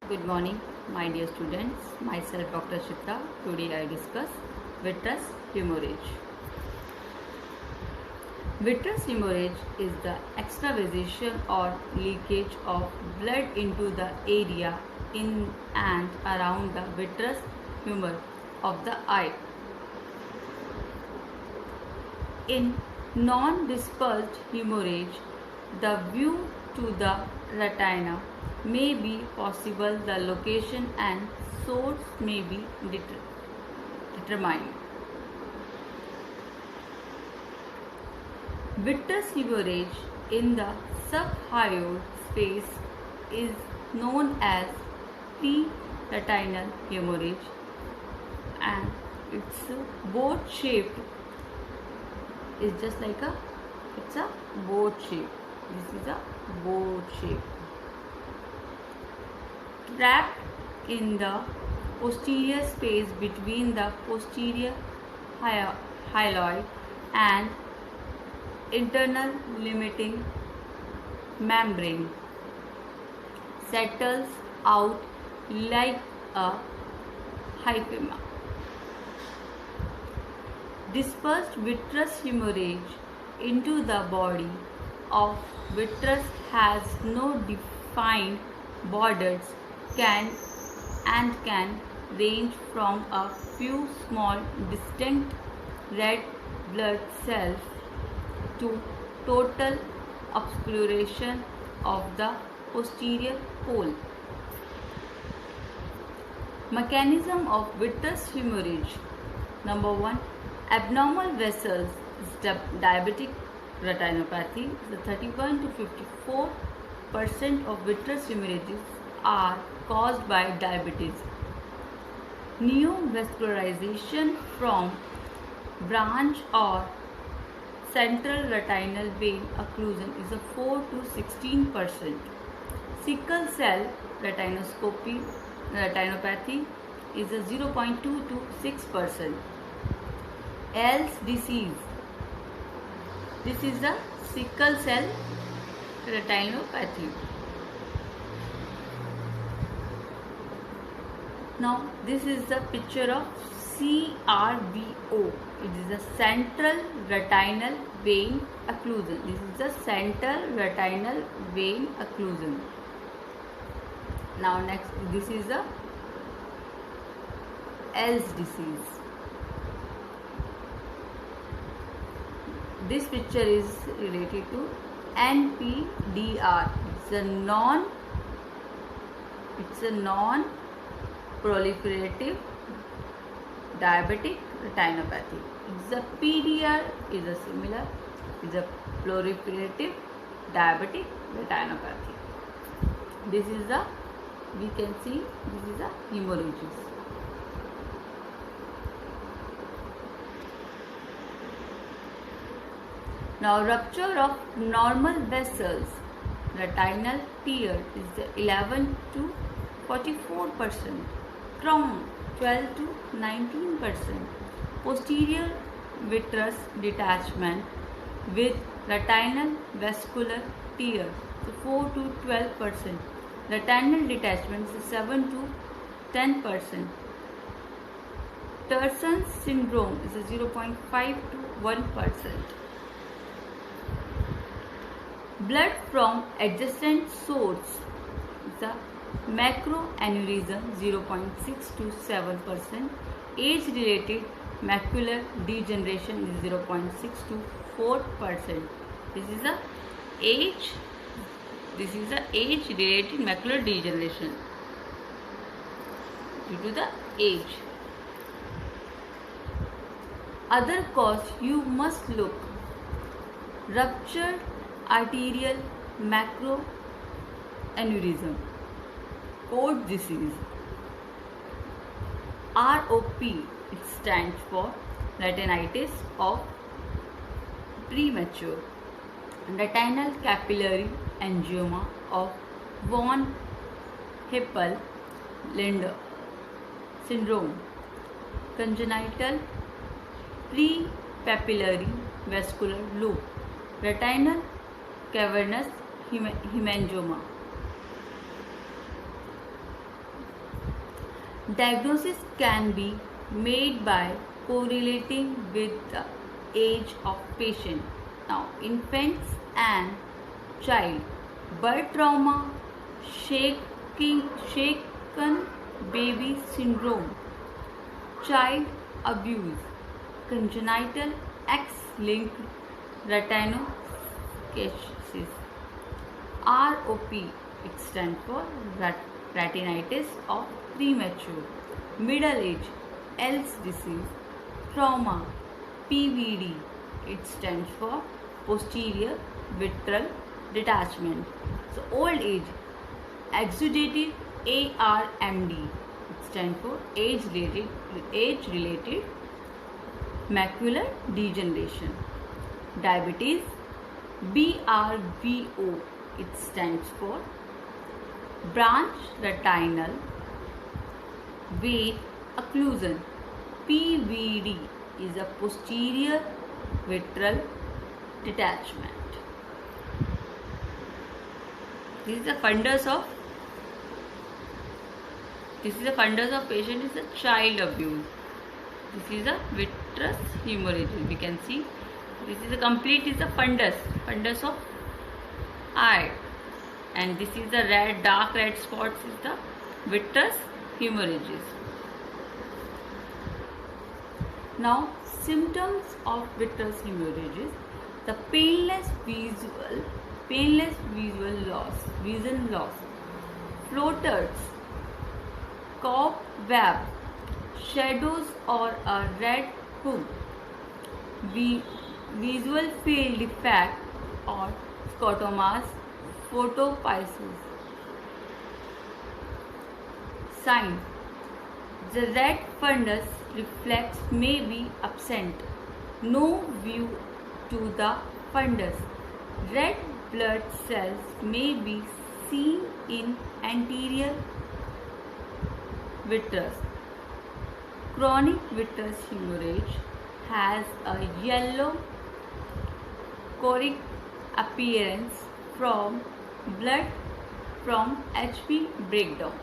Good morning, my dear students. Myself, Dr. Chitra. Today I discuss vitreous hemorrhage. Vitreous hemorrhage is the extravasation or leakage of blood into the area in and around the vitreous humor of the eye. In non-dispersed hemorrhage, the view to the retina may be possible, the location and source may be determined. Vitreous hemorrhage in the subhyoid space is known as pre-retinal hemorrhage, and it's boat shaped. It's just like it's a boat shape. This is a boat shape. Trapped in the posterior space between the posterior hyaloid and internal limiting membrane, settles out like a hyphema. Dispersed vitreous hemorrhage into the body of vitreous has no defined borders, can range from a few small distinct red blood cells to total obscuration of the posterior pole. Mechanism of vitreous hemorrhage. Number 1. Abnormal vessels is diabetic retinopathy. The 31 to 54% of vitreous hemorrhages are caused by diabetes. Neovascularization from branch or central retinal vein occlusion is a 4 to 16%. Sickle cell retinopathy is a 0.2 to 6%. Ehlers disease. This is the sickle cell retinopathy. Now this is the picture of CRVO. It is a central retinal vein occlusion. This is the central retinal vein occlusion. Now next, this is the Ehlers disease. This picture is related to NPDR. It's a non-proliferative diabetic retinopathy. It's a PDR is a similar. It's a proliferative diabetic retinopathy. This is the, we can see, this is a hemorrhages. Now rupture of normal vessels, retinal tear is the 11 to 44%, crown 12 to 19%, posterior vitreous detachment with retinal vascular tear, so 4 to 12%, retinal detachment is 7 to 10%, Terson's syndrome is a 0.5 to 1%. Blood from adjacent source is a macroaneurysm 0.6 to 7%. Age-related macular degeneration is 0.6 to 4%. This is the age-related macular degeneration due to the age. Other cause you must look: ruptured arterial macroaneurysm, Coats disease. ROP, it stands for retinitis of premature, retinal capillary angioma of von Hippel-Lindau syndrome, congenital prepapillary vascular loop, retinal cavernous hemangioma. Diagnosis can be made by correlating with the age of patient. Now, infants and child, birth trauma, shaken baby syndrome, child abuse, congenital X-linked retinoschissis, ROP, it stands for retinitis of premature, middle age, Ehlers disease, trauma, PVD, it stands for posterior vitreal detachment. So old age, exudative ARMD, it stands for age-related macular degeneration. Diabetes, BRVO, it stands for branch retinal vein occlusion. PVD is a posterior vitreal detachment. This is the fundus of patient is a child abuse. This is a vitreous hemorrhage. We can see this is a fundus of eye, and this is the dark red spots is the vitreous hemorrhages. Now, symptoms of vitreous hemorrhages: the painless vision loss, floaters, cobweb, shadows or a red hook, visual field defect or scotomas, photopysis. Sign: the red fundus reflex may be absent, no view to the fundus. Red blood cells may be seen in anterior vitreous. Chronic vitreous hemorrhage has a yellow choric appearance from blood from HP breakdown.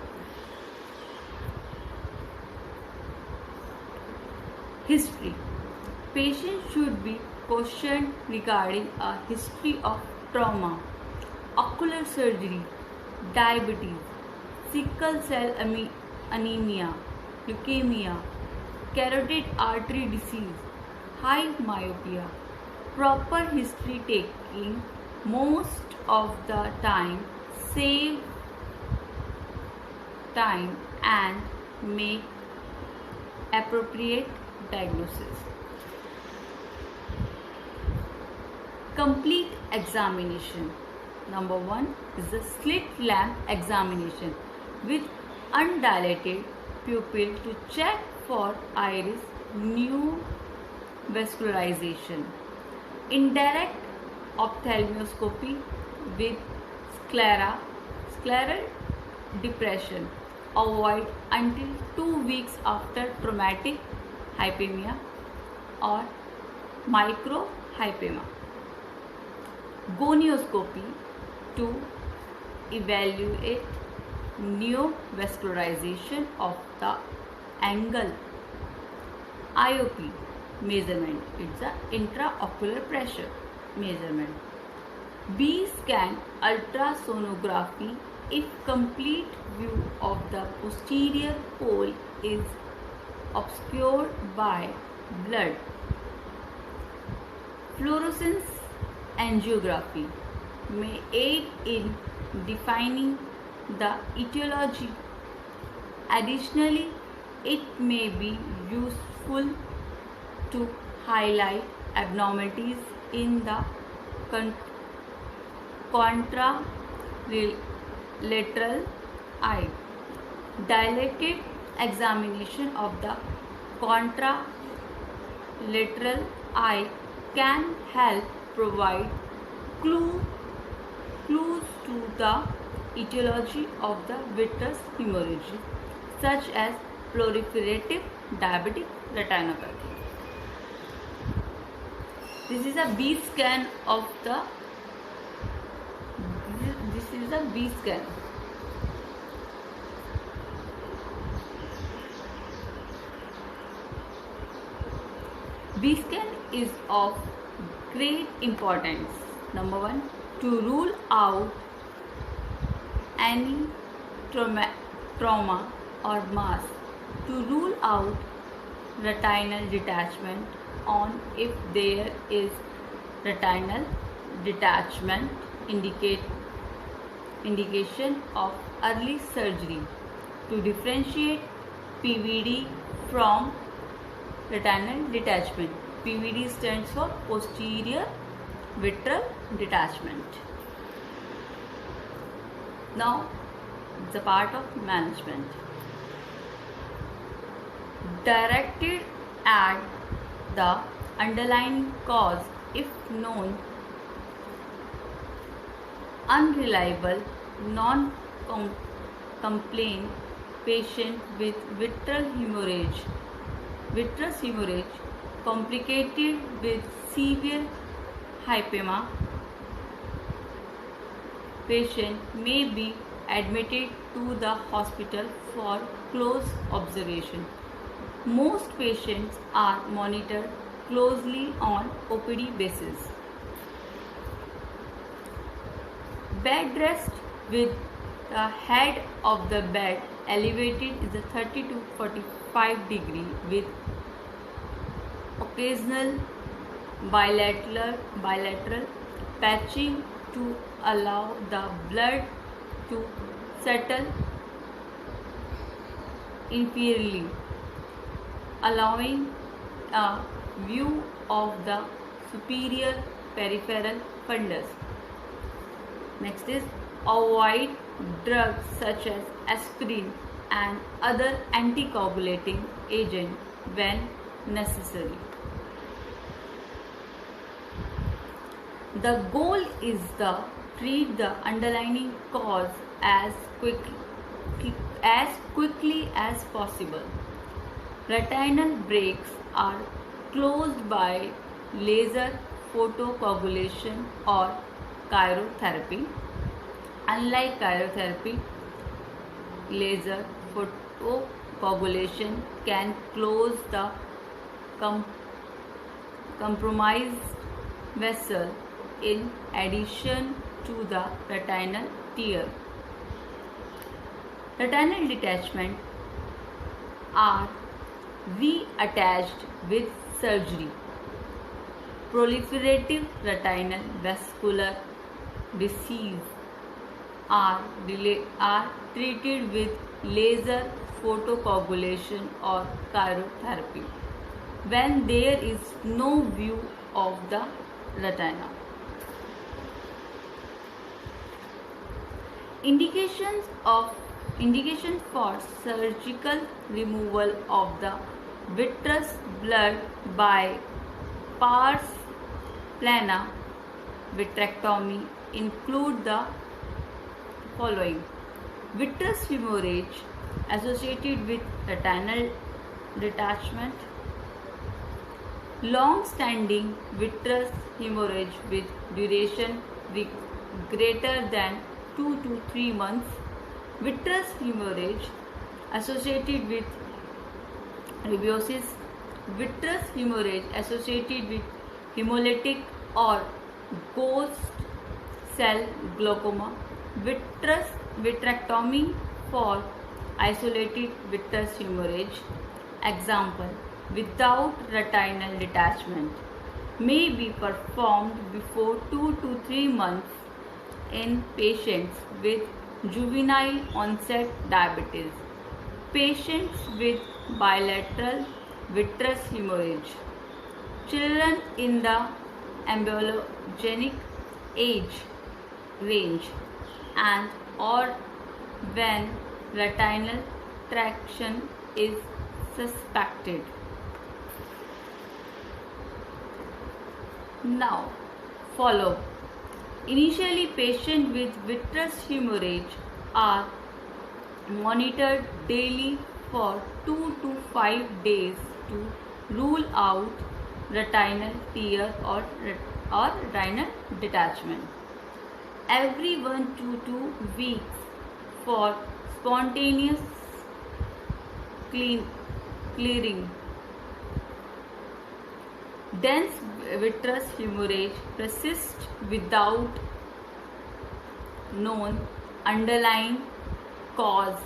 History: patient should be questioned regarding a history of trauma, ocular surgery, diabetes, sickle cell anemia, leukemia, carotid artery disease, high myopia. Proper history taking most of the time save time and make appropriate diagnosis. Complete examination. Number 1 is the slit lamp examination with undilated pupil to check for iris neovascularization. Indirect ophthalmoscopy with scleral depression. Avoid until 2 weeks after traumatic hypemia or microhypema. Gonioscopy to evaluate neovascularization of the angle. IOP measurement, it's the intraocular pressure measurement. B-scan ultrasonography if complete view of the posterior pole is obscured by blood. Fluorescence angiography may aid in defining the etiology. Additionally, it may be useful to highlight abnormalities in the contralateral eye. Dilated examination of the contralateral eye can help provide clues to the etiology of the vitreous hemorrhage, such as proliferative diabetic retinopathy. This is a B scan of the. This is a B scan. B-scan is of great importance. Number 1, to rule out any trauma or mass, to rule out retinal detachment. On if there is retinal detachment, indication of early surgery. To differentiate PVD from retinal detachment. PVD stands for posterior vitreal detachment. Now, the part of management. Directed at the underlying cause if known. Unreliable, non-complaint patient with vitreous hemorrhage complicated with severe hypema. Patient may be admitted to the hospital for close observation. Most patients are monitored closely on OPD basis. Bed rest with the head of the bed elevated is a 30 to 45 degree with occasional bilateral patching to allow the blood to settle inferiorly, allowing a view of the superior peripheral fundus. Next is avoid drugs such as aspirin and other anticoagulating agent when necessary. The goal is to treat the underlying cause as quickly as possible. Retinal breaks are closed by laser photocoagulation or cryotherapy. Unlike cryotherapy, laser photocoagulation can close the compromised vessel in addition to the retinal tear. Retinal detachment are reattached with surgery. Proliferative retinal vascular disease are treated with laser photocoagulation or cryotherapy when there is no view of the retina. Indication for surgical removal of the vitreous blood by pars plana vitrectomy include the following: vitreous hemorrhage associated with retinal detachment, long-standing vitreous hemorrhage with duration greater than 2 to 3 months, vitreous hemorrhage associated with rhabdosis, vitreous hemorrhage associated with hemolytic or ghost cell glaucoma, vitreous vitrectomy for isolated vitreous hemorrhage. Example: without retinal detachment may be performed before 2 to 3 months in patients with juvenile onset diabetes, patients with bilateral vitreous hemorrhage, children in the embryogenic age range, and or when retinal traction is suspected. Now, follow. Initially, patients with vitreous hemorrhage are monitored daily for 2 to 5 days to rule out retinal tear or retinal detachment. Every 1 to 2 weeks for spontaneous clearing. Dense vitreous hemorrhage persists without known underlying cause.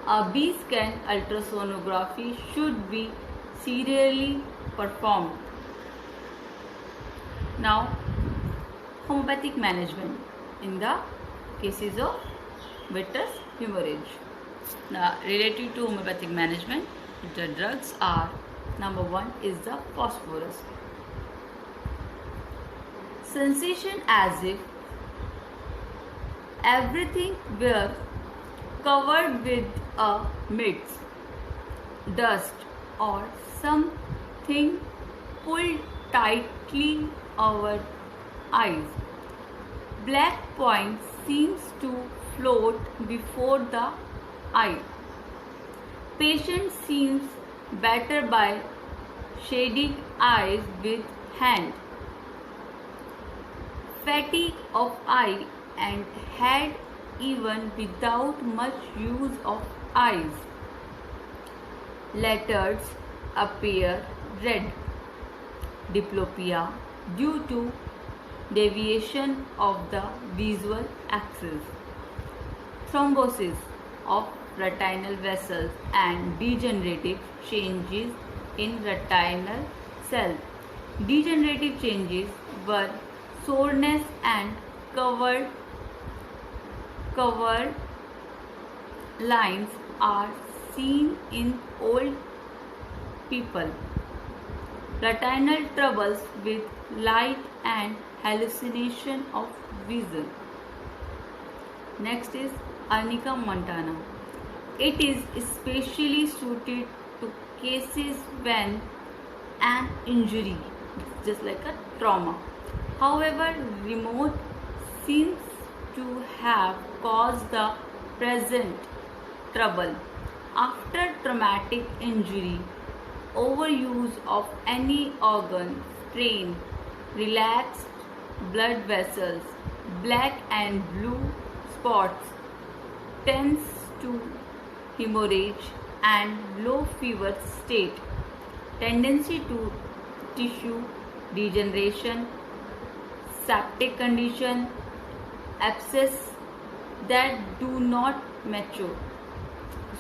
A B-scan ultrasonography should be serially performed. Now, homeopathic management in the cases of vitreous hemorrhage. Now, related to homeopathic management, the drugs are: number 1 is the phosphorus. Sensation as if everything were covered with a mist, dust, or something pulled tightly over eyes. Black point seems to float before the eye. Patient seems better by shading eyes with hand. Fatigue of eye and head even without much use of eyes. Letters appear red. Diplopia due to deviation of the visual axis. Thrombosis of retinal vessels and degenerative changes in retinal cells. Degenerative changes were soreness and covered lines are seen in old people. Retinal troubles with light and hallucination of vision. Next is Arnica montana. It is especially suited to cases when an injury, just like a trauma, however remote, seems to have caused the present trouble. After traumatic injury, overuse of any organ, strain, relaxed blood vessels, black and blue spots, tends to hemorrhage and low fever state, tendency to tissue degeneration, septic condition, abscess that do not mature,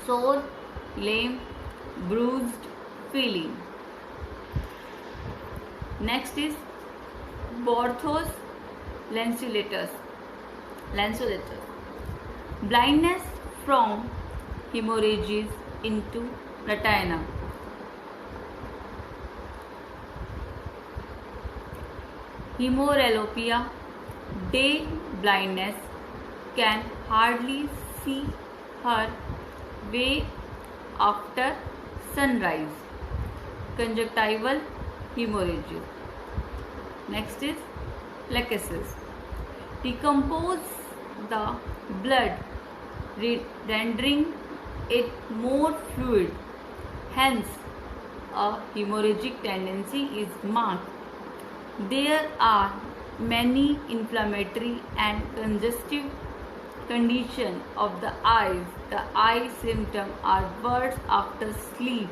sore, lame, bruised feeling. Next is Borthos lanceolatus. Blindness from hemorrhages into retina. Hemorrhalopia, day blindness, can hardly see her way after sunrise. Conjunctival hemorrhages. Next is lachesis. Decompose the blood, rendering it more fluid. Hence, a hemorrhagic tendency is marked. There are many inflammatory and congestive conditions of the eyes. The eye symptoms are worse after sleep,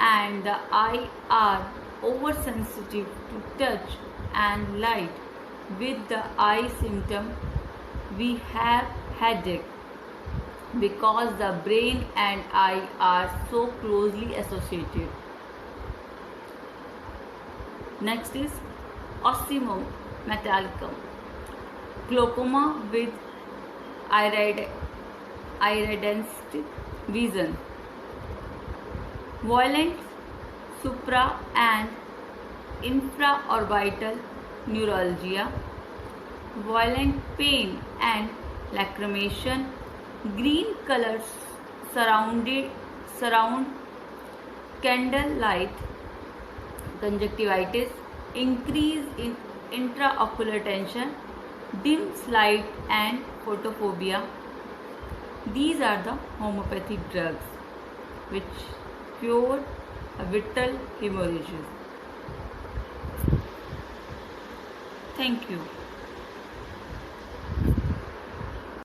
and the eye are oversensitive to touch and light. With the eye symptom, we have headache because the brain and eye are so closely associated. Next is Osimo metallicum. Glaucoma with iridescent vision. Violent supra and infraorbital neuralgia. Violent pain and lacrimation. Green colors surround candlelight. Conjunctivitis. Increase in intraocular tension, dim light and photophobia. These are the homeopathic drugs which cure vitreous hemorrhages. Thank you.